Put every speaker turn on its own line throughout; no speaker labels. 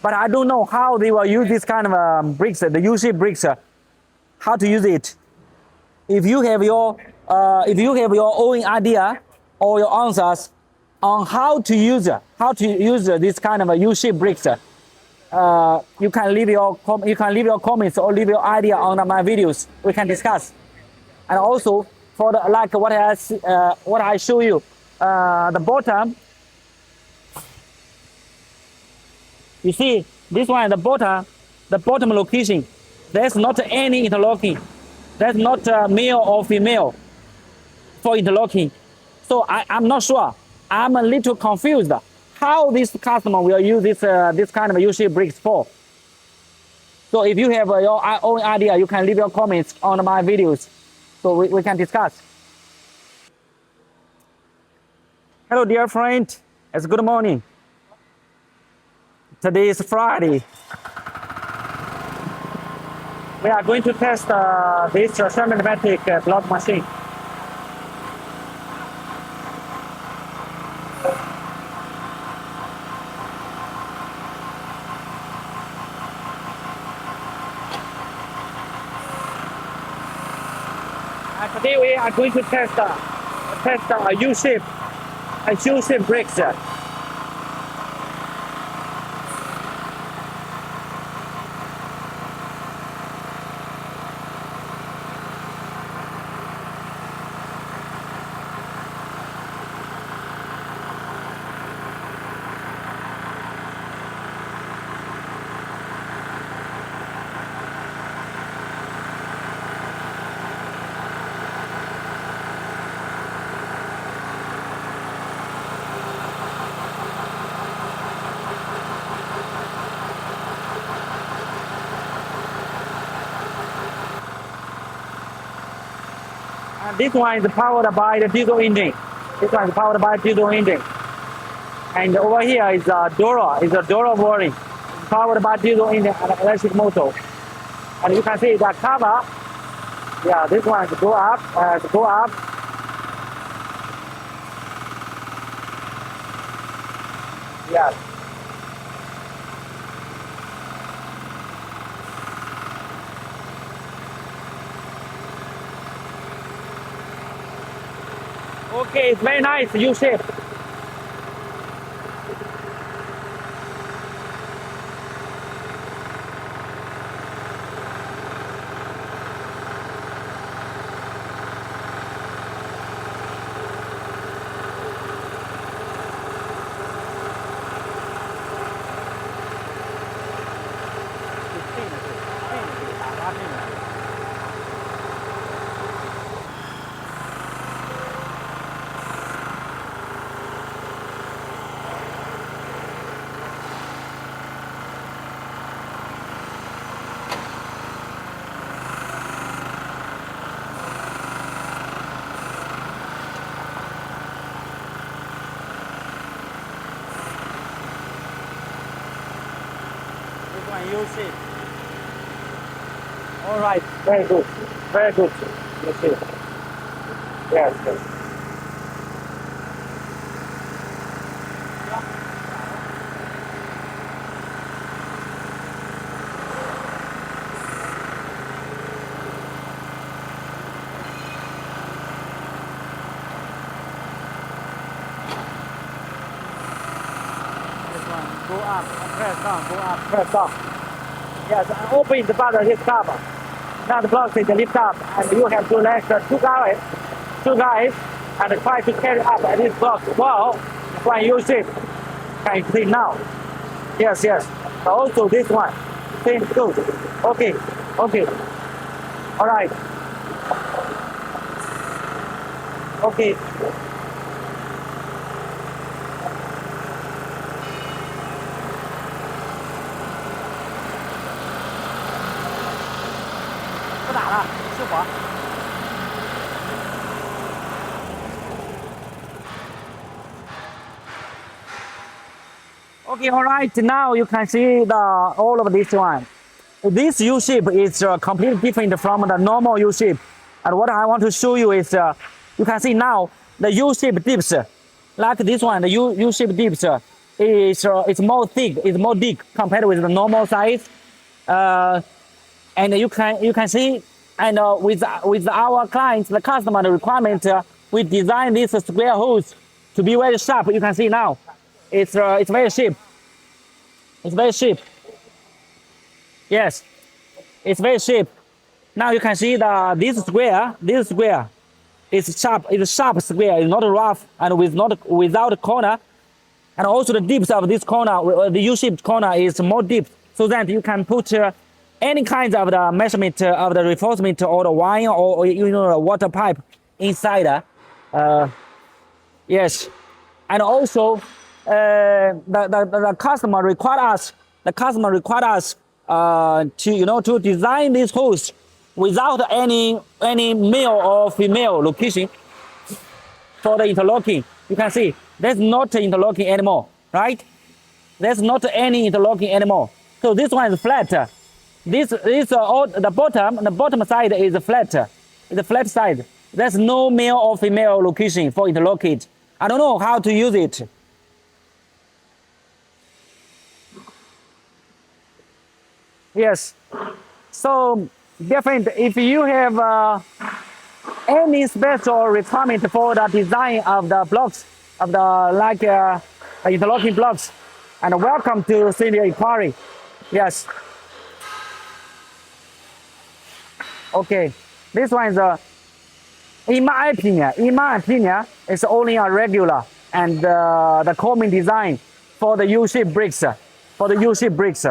but I don't know how they will use this kind of bricks, the U-shaped bricks, how to use it. If you have your own idea or your answers on how to use this kind of U-shaped bricks, you can leave your comments or leave your idea on my videos. We can discuss. And also for the, like what I show you, the bottom. You see this one, the bottom location. There's not any interlocking. There's not male or female for interlocking. So I'm not sure. I'm a little confused how this customer will use this kind of U-shaped bricks for. So if you have your own idea, you can leave your comments on my videos, so we can discuss. Hello, dear friend. It's good morning. Today is Friday. We are going to test this semi-automatic block machine. Today we are going to test U-shape bricks. And this one is powered by the diesel engine. And over here is a Dora boring, powered by diesel engine and electric motor. And you can see the cover. Yeah, this one go up. Yes. Okay, it's very nice U-shape. U-shape. All right, very good. U-shape. Yes. This one, go up, press down, press down. Yes, and open the button, lift up. Now the block is lift up, and you have to let two guys, and try to carry up at this block. Well, when you shift, can see now. Yes. Also this one, same good. Okay. All right. Okay. Okay, all right. Now you can see all of this one. This U-shape is completely different from the normal U-shape. And what I want to show you is, you can see now the U-shape dips, like this one, the U-shape dips it's more thick, it's more thick compared with the normal size. And you can see, and with our clients, the customer requirement, we design these square holes to be very sharp. You can see now, it's very sharp. It's very sharp. Yes, it's very sharp. Now you can see this square is sharp. It's a sharp square. It's not rough and without a corner. And also the depth of this corner, the U-shaped corner is more deep, so that you can put any kinds of the measurement of the reinforcement or the wire or the water pipe inside. Yes, and also the customer required us. The customer required us to design these holes without any male or female location for the interlocking. You can see there's not interlocking anymore, right? There's not any interlocking anymore. So this one is flat. This all the bottom side is flat. It's a flat side. There's no male or female location for interlocking. I don't know how to use it. Yes. So different. If you have any special requirement for the design of the blocks of the interlocking blocks, and welcome to send your inquiry. Yes. Okay. This one is in my opinion, it's only a regular and the common design for the U-shaped bricks. For the U-shaped bricks.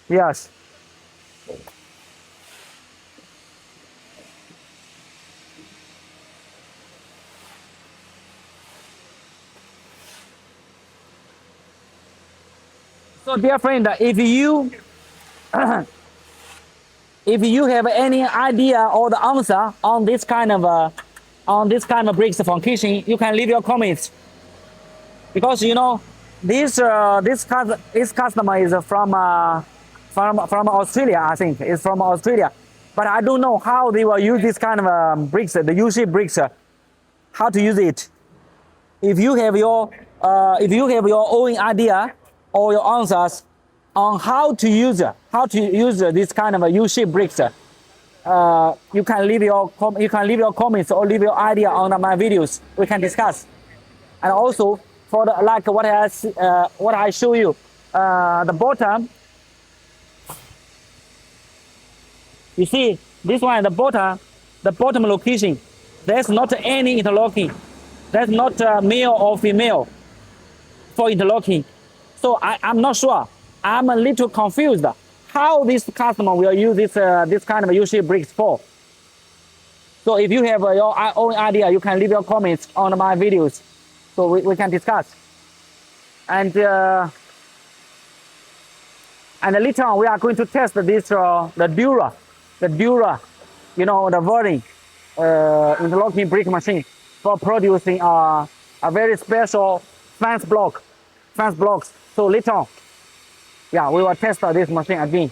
Yes. So dear friend, if you have any idea or the answer on this kind of bricks from kitchen, you can leave your comments. Because this customer is from Australia, I think. It's from Australia, but I don't know how they will use this kind of bricks, the U-shaped bricks. How to use it? If you have your own idea or your answers on how to use this kind of U-shaped bricks, you can leave your comments or leave your idea on my videos. We can discuss. And also for what I show you, the bottom. You see this one, the bottom location. There's not any interlocking. There's not male or female for interlocking. So I'm not sure. I'm a little confused how this customer will use this kind of U-shaped bricks for. So if you have your own idea, you can leave your comments on my videos, so we can discuss. And later on, we are going to test this the Dura, the Verling interlocking brick machine for producing a very special fence blocks. So later on, yeah, we will test this machine again.